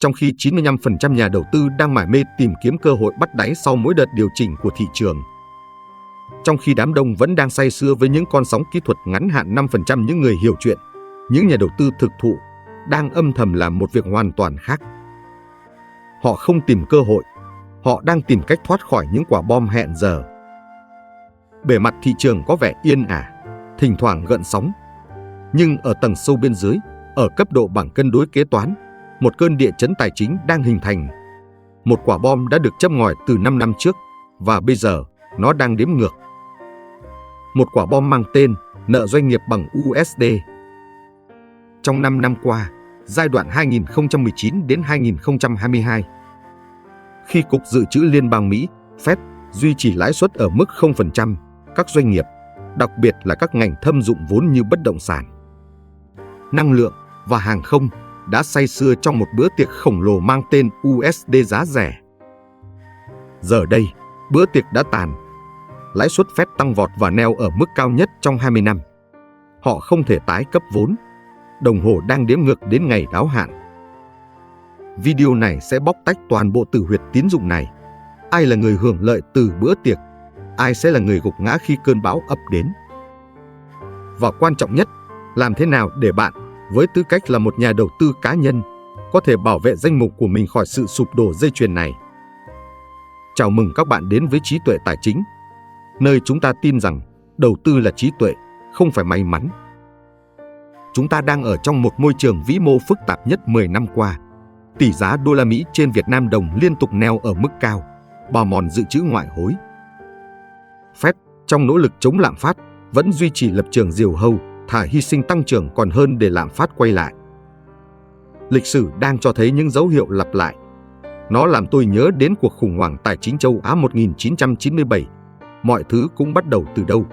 trong khi 95% nhà đầu tư đang mải mê tìm kiếm cơ hội bắt đáy sau mỗi đợt điều chỉnh của thị trường. Trong khi đám đông vẫn đang say sưa với những con sóng kỹ thuật ngắn hạn, 5% những người hiểu chuyện, những nhà đầu tư thực thụ, đang âm thầm làm một việc hoàn toàn khác. Họ không tìm cơ hội, họ đang tìm cách thoát khỏi những quả bom hẹn giờ. Bề mặt thị trường có vẻ yên ả, thỉnh thoảng gợn sóng. Nhưng ở tầng sâu bên dưới, ở cấp độ bảng cân đối kế toán, một cơn địa chấn tài chính đang hình thành. Một quả bom đã được châm ngòi từ 5 năm trước và bây giờ nó đang đếm ngược. Một quả bom mang tên nợ doanh nghiệp bằng USD. Trong 5 năm qua, giai đoạn 2019 đến 2022, khi Cục Dự trữ Liên bang Mỹ, Fed, duy trì lãi suất ở mức 0%, các doanh nghiệp, đặc biệt là các ngành thâm dụng vốn như bất động sản, năng lượng và hàng không, đã say sưa trong một bữa tiệc khổng lồ mang tên USD giá rẻ. Giờ đây, bữa tiệc đã tàn. Lãi suất Fed tăng vọt và neo ở mức cao nhất trong 20 năm. Họ không thể tái cấp vốn. Đồng hồ đang đếm ngược đến ngày đáo hạn. Video này sẽ bóc tách toàn bộ tử huyệt tín dụng này. Ai là người hưởng lợi từ bữa tiệc? Ai sẽ là người gục ngã khi cơn bão ập đến? Và quan trọng nhất, làm thế nào để bạn, với tư cách là một nhà đầu tư cá nhân, có thể bảo vệ danh mục của mình khỏi sự sụp đổ dây chuyền này? Chào mừng các bạn đến với Trí tuệ Tài chính, nơi chúng ta tin rằng đầu tư là trí tuệ, không phải may mắn. Chúng ta đang ở trong một môi trường vĩ mô phức tạp nhất 10 năm qua. Tỷ giá đô la Mỹ trên Việt Nam đồng liên tục neo ở mức cao, bào mòn dự trữ ngoại hối. Fed, trong nỗ lực chống lạm phát, vẫn duy trì lập trường diều hâu, thà hy sinh tăng trưởng còn hơn để lạm phát quay lại. Lịch sử đang cho thấy những dấu hiệu lặp lại. Nó làm tôi nhớ đến cuộc khủng hoảng tài chính châu Á 1997. Mọi thứ cũng bắt đầu từ đâu?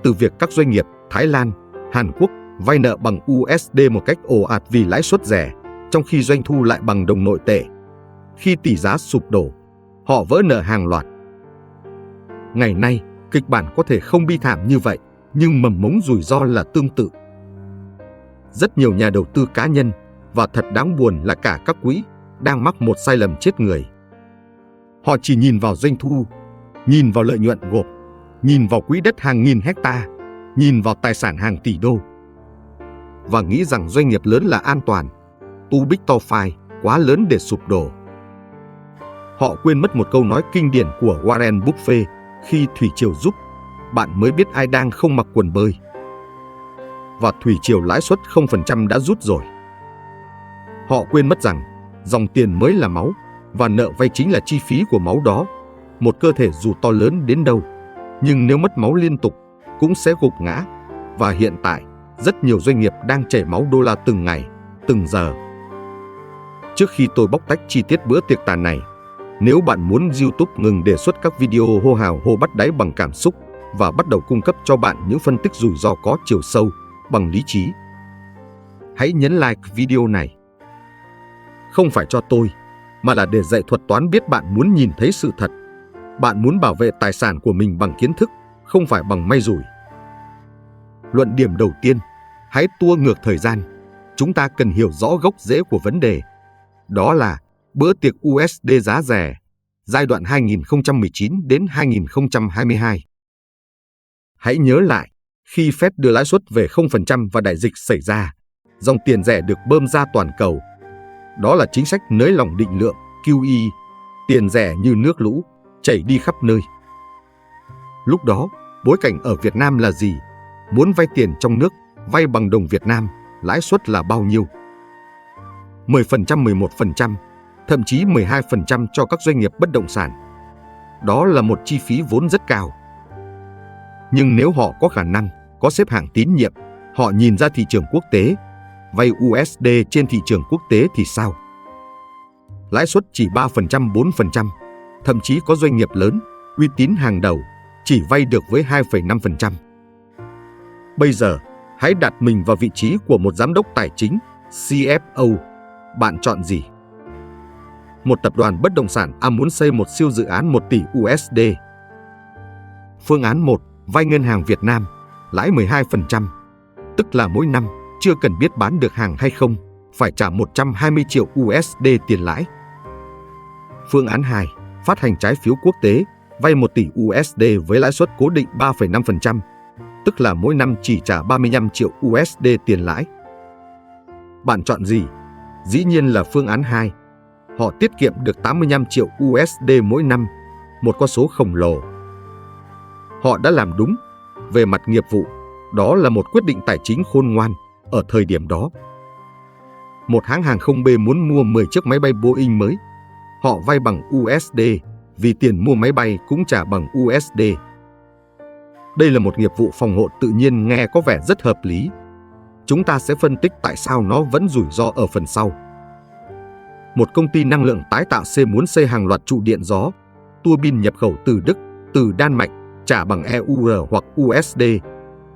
Từ việc các doanh nghiệp Thái Lan, Hàn Quốc vay nợ bằng USD một cách ồ ạt vì lãi suất rẻ, trong khi doanh thu lại bằng đồng nội tệ. Khi tỷ giá sụp đổ, họ vỡ nợ hàng loạt. Ngày nay, kịch bản có thể không bi thảm như vậy, nhưng mầm mống rủi ro là tương tự. Rất nhiều nhà đầu tư cá nhân, và thật đáng buồn là cả các quỹ, đang mắc một sai lầm chết người. Họ chỉ nhìn vào doanh thu, nhìn vào lợi nhuận gộp, nhìn vào quỹ đất hàng nghìn hecta, nhìn vào tài sản hàng tỷ đô, và nghĩ rằng doanh nghiệp lớn là an toàn, too big to fail, quá lớn để sụp đổ. Họ quên mất một câu nói kinh điển của Warren Buffett: khi thủy triều rút, bạn mới biết ai đang không mặc quần bơi. Và thủy triều lãi suất 0% đã rút rồi. Họ quên mất rằng dòng tiền mới là máu, và nợ vay chính là chi phí của máu đó. Một cơ thể dù to lớn đến đâu, nhưng nếu mất máu liên tục, cũng sẽ gục ngã. Và hiện tại, rất nhiều doanh nghiệp đang chảy máu đô la từng ngày, từng giờ. Trước khi tôi bóc tách chi tiết bữa tiệc tàn này, nếu bạn muốn YouTube ngừng đề xuất các video hô hào hô bắt đáy bằng cảm xúc và bắt đầu cung cấp cho bạn những phân tích rủi ro có chiều sâu, bằng lý trí, hãy nhấn like video này. Không phải cho tôi, mà là để dạy thuật toán biết bạn muốn nhìn thấy sự thật. Bạn muốn bảo vệ tài sản của mình bằng kiến thức, không phải bằng may rủi. Luận điểm đầu tiên, hãy tua ngược thời gian. Chúng ta cần hiểu rõ gốc rễ của vấn đề. Đó là bữa tiệc USD giá rẻ, giai đoạn 2019 đến 2022. Hãy nhớ lại, khi Fed đưa lãi suất về 0% và đại dịch xảy ra, dòng tiền rẻ được bơm ra toàn cầu. Đó là chính sách nới lỏng định lượng, QE, tiền rẻ như nước lũ, chảy đi khắp nơi. Lúc đó, bối cảnh ở Việt Nam là gì? Muốn vay tiền trong nước, vay bằng đồng Việt Nam, lãi suất là bao nhiêu? 10%, 11%, thậm chí 12% cho các doanh nghiệp bất động sản. Đó là một chi phí vốn rất cao. Nhưng nếu họ có khả năng, có xếp hạng tín nhiệm, họ nhìn ra thị trường quốc tế, vay USD trên thị trường quốc tế thì sao? Lãi suất chỉ 3%, 4%, thậm chí có doanh nghiệp lớn, uy tín hàng đầu, chỉ vay được với 2,5%. Bây giờ, hãy đặt mình vào vị trí của một giám đốc tài chính, CFO. Bạn chọn gì? Một tập đoàn bất động sản A muốn xây một siêu dự án 1 tỷ USD. Phương án 1, vay ngân hàng Việt Nam, lãi 12%, tức là mỗi năm chưa cần biết bán được hàng hay không, phải trả 120 triệu USD tiền lãi. Phương án 2, phát hành trái phiếu quốc tế, vay 1 tỷ USD với lãi suất cố định 3,5%, tức là mỗi năm chỉ trả 35 triệu USD tiền lãi. Bạn chọn gì? Dĩ nhiên là phương án 2. Họ tiết kiệm được 85 triệu USD mỗi năm, một con số khổng lồ. Họ đã làm đúng. Về mặt nghiệp vụ, đó là một quyết định tài chính khôn ngoan ở thời điểm đó. Một hãng hàng không B muốn mua 10 chiếc máy bay Boeing mới. Họ vay bằng USD, vì tiền mua máy bay cũng trả bằng USD. Đây là một nghiệp vụ phòng hộ tự nhiên nghe có vẻ rất hợp lý. Chúng ta sẽ phân tích tại sao nó vẫn rủi ro ở phần sau. Một công ty năng lượng tái tạo C muốn xây hàng loạt trụ điện gió, tua bin nhập khẩu từ Đức, từ Đan Mạch, trả bằng EUR hoặc USD.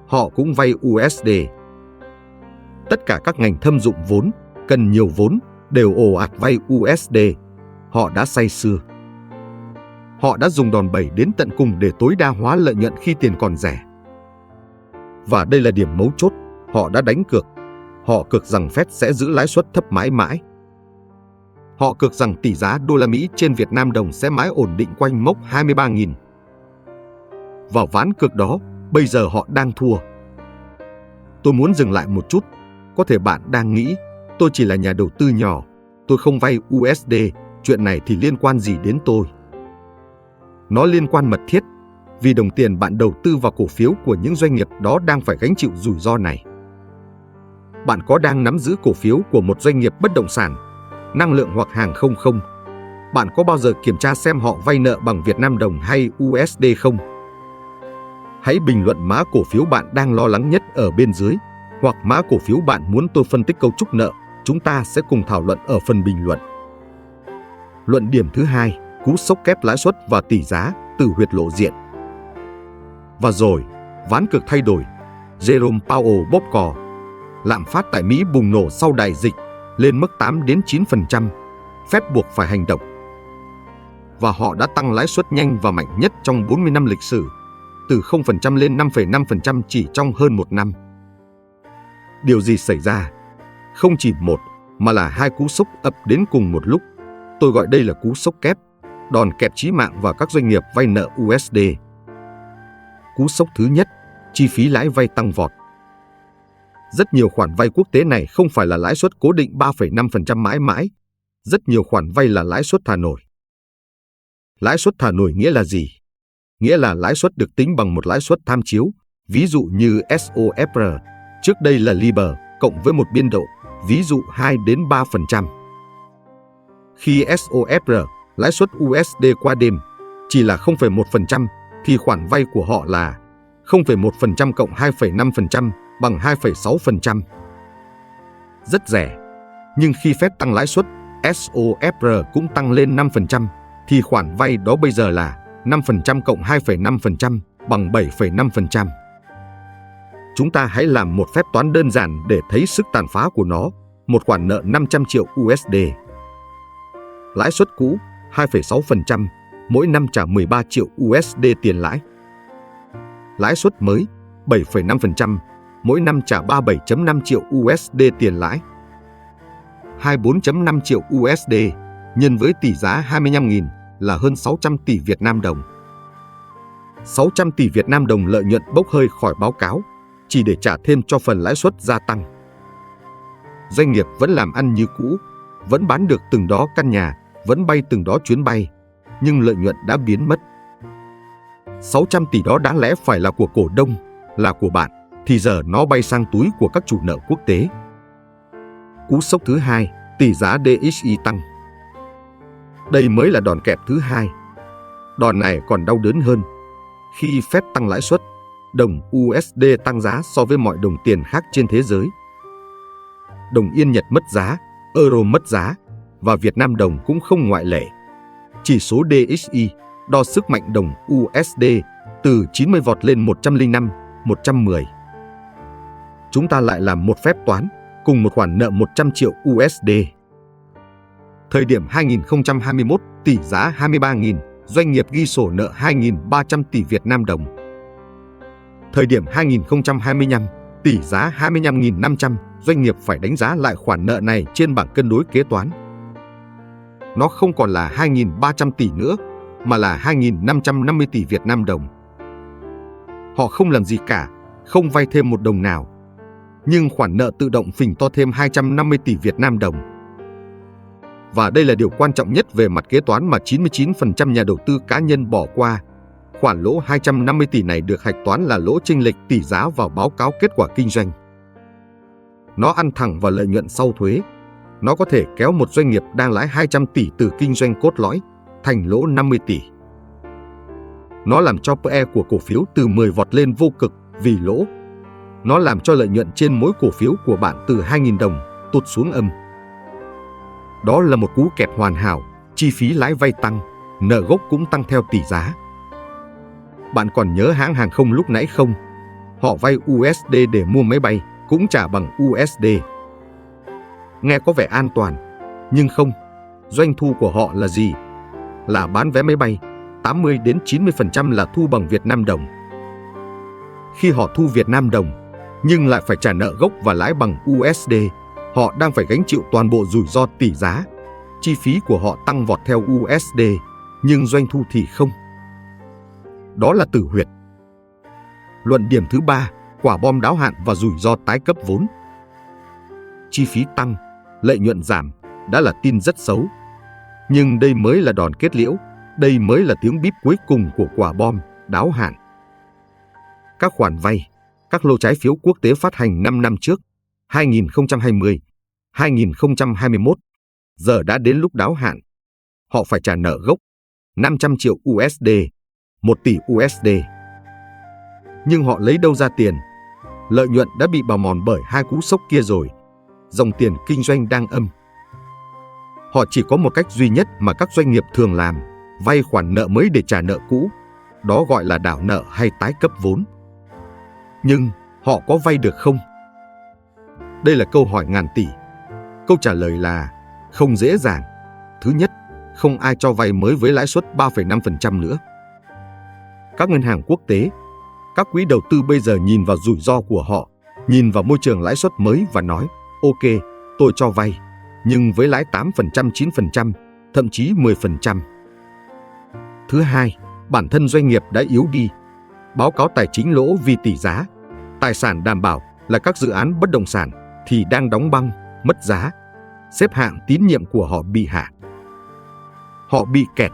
Họ cũng vay USD. Tất cả các ngành thâm dụng vốn, cần nhiều vốn, đều ồ ạt vay USD. Họ đã say sưa. Họ đã dùng đòn bẩy đến tận cùng để tối đa hóa lợi nhuận khi tiền còn rẻ. Và đây là điểm mấu chốt, họ đã đánh cược. Họ cược rằng Fed sẽ giữ lãi suất thấp mãi mãi. Họ cược rằng tỷ giá đô la Mỹ trên Việt Nam đồng sẽ mãi ổn định quanh mốc 23.000. Vào ván cược đó, bây giờ họ đang thua. Tôi muốn dừng lại một chút. Có thể bạn đang nghĩ, tôi chỉ là nhà đầu tư nhỏ, tôi không vay USD, chuyện này thì liên quan gì đến tôi? Nó liên quan mật thiết, vì đồng tiền bạn đầu tư vào cổ phiếu của những doanh nghiệp đó đang phải gánh chịu rủi ro này. Bạn có đang nắm giữ cổ phiếu của một doanh nghiệp bất động sản, năng lượng hoặc hàng không không? Bạn có bao giờ kiểm tra xem họ vay nợ bằng Việt Nam đồng hay USD không? Hãy bình luận mã cổ phiếu bạn đang lo lắng nhất ở bên dưới, hoặc mã cổ phiếu bạn muốn tôi phân tích cấu trúc nợ. Chúng ta sẽ cùng thảo luận ở phần bình luận. Luận điểm thứ 2, cú sốc kép lãi suất và tỷ giá từ huyệt lộ diện. Và rồi, ván cược thay đổi. Jerome Powell bóp cò. Lạm phát tại Mỹ bùng nổ sau đại dịch, lên mức 8 đến 9%. Fed buộc phải hành động. Và họ đã tăng lãi suất nhanh và mạnh nhất trong 40 năm lịch sử, từ 0% lên 5,5% chỉ trong hơn một năm. Điều gì xảy ra? Không chỉ một, mà là hai cú sốc ập đến cùng một lúc. Tôi gọi đây là cú sốc kép, đòn kẹp chí mạng vào các doanh nghiệp vay nợ USD. Cú sốc thứ nhất, chi phí lãi vay tăng vọt. Rất nhiều khoản vay quốc tế này không phải là lãi suất cố định 3,5% mãi mãi. Rất nhiều khoản vay là lãi suất thả nổi. Lãi suất thả nổi nghĩa là gì? Nghĩa là lãi suất được tính bằng một lãi suất tham chiếu, ví dụ như SOFR, trước đây là LIBOR, cộng với một biên độ, ví dụ 2 đến 3%. Khi SOFR, lãi suất USD qua đêm, chỉ là 0,1%, thì khoản vay của họ là 0,1% cộng 2,5% bằng 2,6%. Rất rẻ. Nhưng khi Fed tăng lãi suất, SOFR cũng tăng lên 5%, thì khoản vay đó bây giờ là 5% cộng 2,5% bằng 7,5%. Chúng ta hãy làm một phép toán đơn giản để thấy sức tàn phá của nó. Một khoản nợ 500 triệu USD. Lãi suất cũ 2,6%, mỗi năm trả 13 triệu USD tiền lãi. Lãi suất mới 7,5%, mỗi năm trả 37,5 triệu USD tiền lãi. 24,5 triệu USD nhân với tỷ giá 25.000 là hơn 600 tỷ Việt Nam đồng. 600 tỷ Việt Nam đồng lợi nhuận bốc hơi khỏi báo cáo, chỉ để trả thêm cho phần lãi suất gia tăng. Doanh nghiệp vẫn làm ăn như cũ, vẫn bán được từng đó căn nhà, vẫn bay từng đó chuyến bay, nhưng lợi nhuận đã biến mất. 600 tỷ đó đáng lẽ phải là của cổ đông, là của bạn, thì giờ nó bay sang túi của các chủ nợ quốc tế. Cú sốc thứ hai, tỷ giá DXY tăng. Đây mới là đòn kẹp thứ hai. Đòn này còn đau đớn hơn. Khi Fed tăng lãi suất, đồng USD tăng giá so với mọi đồng tiền khác trên thế giới. Đồng Yên Nhật mất giá, Euro mất giá, và Việt Nam đồng cũng không ngoại lệ. Chỉ số DXY, đo sức mạnh đồng USD, từ 90 vọt lên 105, 110. Chúng ta lại làm một phép toán, cùng một khoản nợ 100 triệu USD. Thời điểm 2021, tỷ giá 23.000, doanh nghiệp ghi sổ nợ 2.300 tỷ Việt Nam đồng. Thời điểm 2025, tỷ giá 25.500, doanh nghiệp phải đánh giá lại khoản nợ này trên bảng cân đối kế toán. Nó không còn là 2.300 tỷ nữa, mà là 2.550 tỷ Việt Nam đồng. Họ không làm gì cả, không vay thêm một đồng nào. Nhưng khoản nợ tự động phình to thêm 250 tỷ Việt Nam đồng. Và đây là điều quan trọng nhất về mặt kế toán mà 99% nhà đầu tư cá nhân bỏ qua. Khoản lỗ 250 tỷ này được hạch toán là lỗ chênh lệch tỷ giá vào báo cáo kết quả kinh doanh. Nó ăn thẳng vào lợi nhuận sau thuế. Nó có thể kéo một doanh nghiệp đang lãi 200 tỷ từ kinh doanh cốt lõi thành lỗ 50 tỷ. Nó làm cho PE của cổ phiếu từ 10 vọt lên vô cực vì lỗ. Nó làm cho lợi nhuận trên mỗi cổ phiếu của bạn từ 2.000 đồng tụt xuống âm. Đó là một cú kẹt hoàn hảo, chi phí lãi vay tăng, nợ gốc cũng tăng theo tỷ giá. Bạn còn nhớ hãng hàng không lúc nãy không? Họ vay USD để mua máy bay, cũng trả bằng USD. Nghe có vẻ an toàn, nhưng không. Doanh thu của họ là gì? Là bán vé máy bay, 80 đến 90% là thu bằng Việt Nam đồng. Khi họ thu Việt Nam đồng, nhưng lại phải trả nợ gốc và lãi bằng USD, họ đang phải gánh chịu toàn bộ rủi ro tỷ giá. Chi phí của họ tăng vọt theo USD, nhưng doanh thu thì không. Đó là tử huyệt. Luận điểm thứ 3, quả bom đáo hạn và rủi ro tái cấp vốn. Chi phí tăng, lợi nhuận giảm, đã là tin rất xấu. Nhưng đây mới là đòn kết liễu, đây mới là tiếng bíp cuối cùng của quả bom đáo hạn. Các khoản vay, các lô trái phiếu quốc tế phát hành 5 năm trước, 2020, 2021, giờ đã đến lúc đáo hạn. Họ phải trả nợ gốc, 500 triệu USD, 1 tỷ USD. Nhưng họ lấy đâu ra tiền? Lợi nhuận đã bị bào mòn bởi hai cú sốc kia rồi. Dòng tiền kinh doanh đang âm. Họ chỉ có một cách duy nhất mà các doanh nghiệp thường làm, vay khoản nợ mới để trả nợ cũ. Đó gọi là đảo nợ hay tái cấp vốn. Nhưng họ có vay được không? Đây là câu hỏi ngàn tỷ. Câu trả lời là không dễ dàng. Thứ nhất, không ai cho vay mới với lãi suất 3,5% nữa. Các ngân hàng quốc tế, các quỹ đầu tư bây giờ nhìn vào rủi ro của họ, nhìn vào môi trường lãi suất mới và nói, ok, tôi cho vay, nhưng với lãi 8%, 9%, thậm chí 10%. Thứ hai, bản thân doanh nghiệp đã yếu đi. Báo cáo tài chính lỗ vì tỷ giá. Tài sản đảm bảo là các dự án bất động sản thì đang đóng băng, mất giá. Xếp hạng tín nhiệm của họ bị hạ. Họ bị kẹt.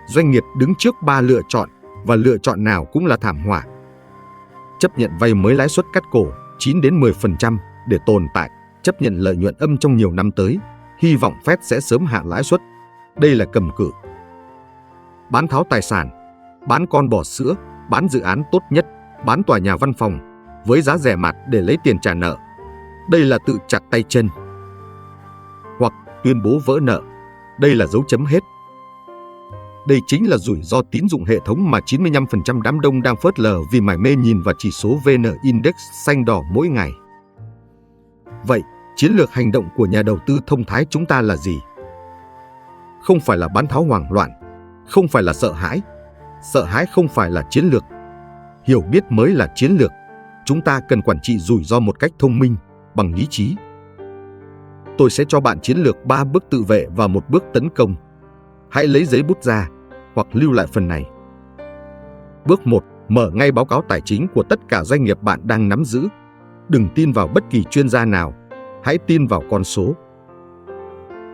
Doanh nghiệp đứng trước 3 lựa chọn và lựa chọn nào cũng là thảm họa. Chấp nhận vay mới lãi suất cắt cổ 9 đến 10% để tồn tại, chấp nhận lợi nhuận âm trong nhiều năm tới, hy vọng Fed sẽ sớm hạ lãi suất. Đây là cầm cự. Bán tháo tài sản, bán con bò sữa, bán dự án tốt nhất, bán tòa nhà văn phòng với giá rẻ mạt để lấy tiền trả nợ. Đây là tự chặt tay chân. Hoặc tuyên bố vỡ nợ. Đây là dấu chấm hết. Đây chính là rủi ro tín dụng hệ thống mà 95% đám đông đang phớt lờ vì mải mê nhìn vào chỉ số VN Index xanh đỏ mỗi ngày. Vậy, chiến lược hành động của nhà đầu tư thông thái chúng ta là gì? Không phải là bán tháo hoảng loạn, không phải là sợ hãi. Sợ hãi không phải là chiến lược. Hiểu biết mới là chiến lược. Chúng ta cần quản trị rủi ro một cách thông minh, bằng lý trí. Tôi sẽ cho bạn chiến lược 3 bước tự vệ và 1 bước tấn công. Hãy lấy giấy bút ra, hoặc lưu lại phần này. Bước 1. Mở ngay báo cáo tài chính của tất cả doanh nghiệp bạn đang nắm giữ. Đừng tin vào bất kỳ chuyên gia nào. Hãy tin vào con số.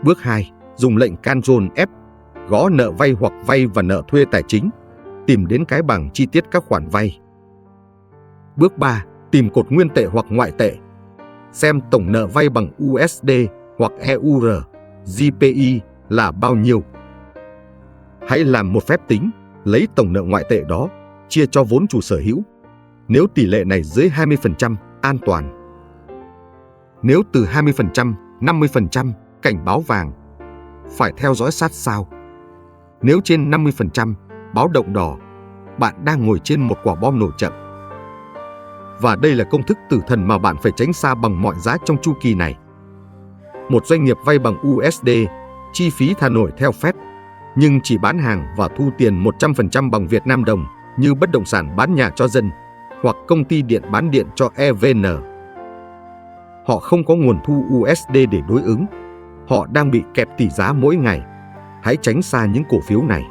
Bước 2. Dùng lệnh Ctrl+F, gõ nợ vay hoặc vay và nợ thuê tài chính. Tìm đến cái bảng chi tiết các khoản vay. Bước 3. Tìm cột nguyên tệ hoặc ngoại tệ. Xem tổng nợ vay bằng USD hoặc EUR, GPI là bao nhiêu. Hãy làm một phép tính, lấy tổng nợ ngoại tệ đó, chia cho vốn chủ sở hữu. Nếu tỷ lệ này dưới 20%, an toàn. Nếu từ 20%, 50%, cảnh báo vàng. Phải theo dõi sát sao. Nếu trên 50%, báo động đỏ, bạn đang ngồi trên một quả bom nổ chậm. Và đây là công thức tử thần mà bạn phải tránh xa bằng mọi giá trong chu kỳ này. Một doanh nghiệp vay bằng USD, chi phí thả nổi theo Fed, nhưng chỉ bán hàng và thu tiền 100% bằng Việt Nam đồng như bất động sản bán nhà cho dân hoặc công ty điện bán điện cho EVN. Họ không có nguồn thu USD để đối ứng. Họ đang bị kẹp tỷ giá mỗi ngày. Hãy tránh xa những cổ phiếu này.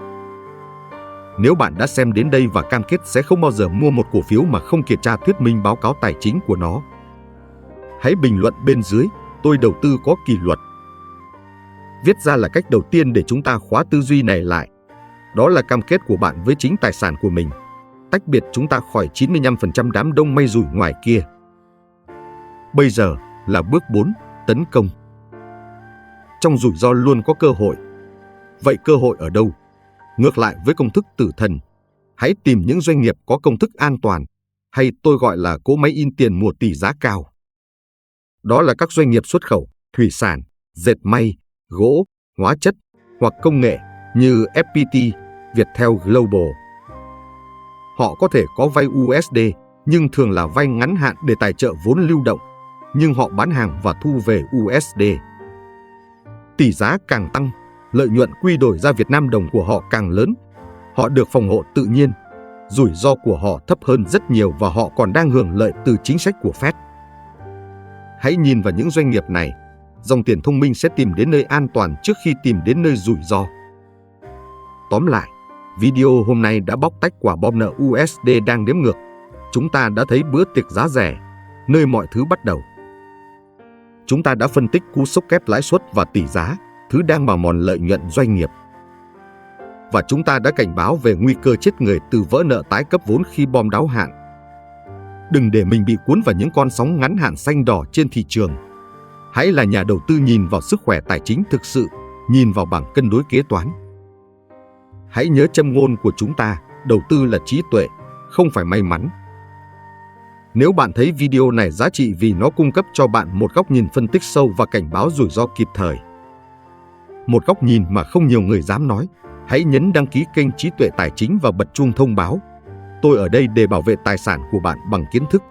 Nếu bạn đã xem đến đây và cam kết sẽ không bao giờ mua một cổ phiếu mà không kiểm tra thuyết minh báo cáo tài chính của nó, hãy bình luận bên dưới, tôi đầu tư có kỷ luật. Viết ra là cách đầu tiên để chúng ta khóa tư duy này lại. Đó là cam kết của bạn với chính tài sản của mình. Tách biệt chúng ta khỏi 95% đám đông may rủi ngoài kia. Bây giờ là bước 4, tấn công. Trong rủi ro luôn có cơ hội. Vậy cơ hội ở đâu? Ngược lại với công thức tử thần, hãy tìm những doanh nghiệp có công thức an toàn, hay tôi gọi là cỗ máy in tiền mùa tỷ giá cao. Đó là các doanh nghiệp xuất khẩu, thủy sản, dệt may, gỗ, hóa chất hoặc công nghệ như FPT, Viettel Global. Họ có thể có vay USD, nhưng thường là vay ngắn hạn để tài trợ vốn lưu động, nhưng họ bán hàng và thu về USD. Tỷ giá càng tăng, lợi nhuận quy đổi ra Việt Nam đồng của họ càng lớn. Họ được phòng hộ tự nhiên, rủi ro của họ thấp hơn rất nhiều và họ còn đang hưởng lợi từ chính sách của Fed. Hãy nhìn vào những doanh nghiệp này, dòng tiền thông minh sẽ tìm đến nơi an toàn trước khi tìm đến nơi rủi ro. Tóm lại, video hôm nay đã bóc tách quả bom nợ USD đang đếm ngược. Chúng ta đã thấy bữa tiệc giá rẻ, nơi mọi thứ bắt đầu. Chúng ta đã phân tích cú sốc kép lãi suất và tỷ giá, thứ đang bào mòn lợi nhuận doanh nghiệp. Và chúng ta đã cảnh báo về nguy cơ chết người từ vỡ nợ tái cấp vốn khi bom đáo hạn. Đừng để mình bị cuốn vào những con sóng ngắn hạn xanh đỏ trên thị trường. Hãy là nhà đầu tư nhìn vào sức khỏe tài chính thực sự, nhìn vào bảng cân đối kế toán. Hãy nhớ châm ngôn của chúng ta, đầu tư là trí tuệ, không phải may mắn. Nếu bạn thấy video này giá trị vì nó cung cấp cho bạn một góc nhìn phân tích sâu và cảnh báo rủi ro kịp thời, một góc nhìn mà không nhiều người dám nói, hãy nhấn đăng ký kênh Trí tuệ Tài chính và bật chuông thông báo. Tôi ở đây để bảo vệ tài sản của bạn bằng kiến thức,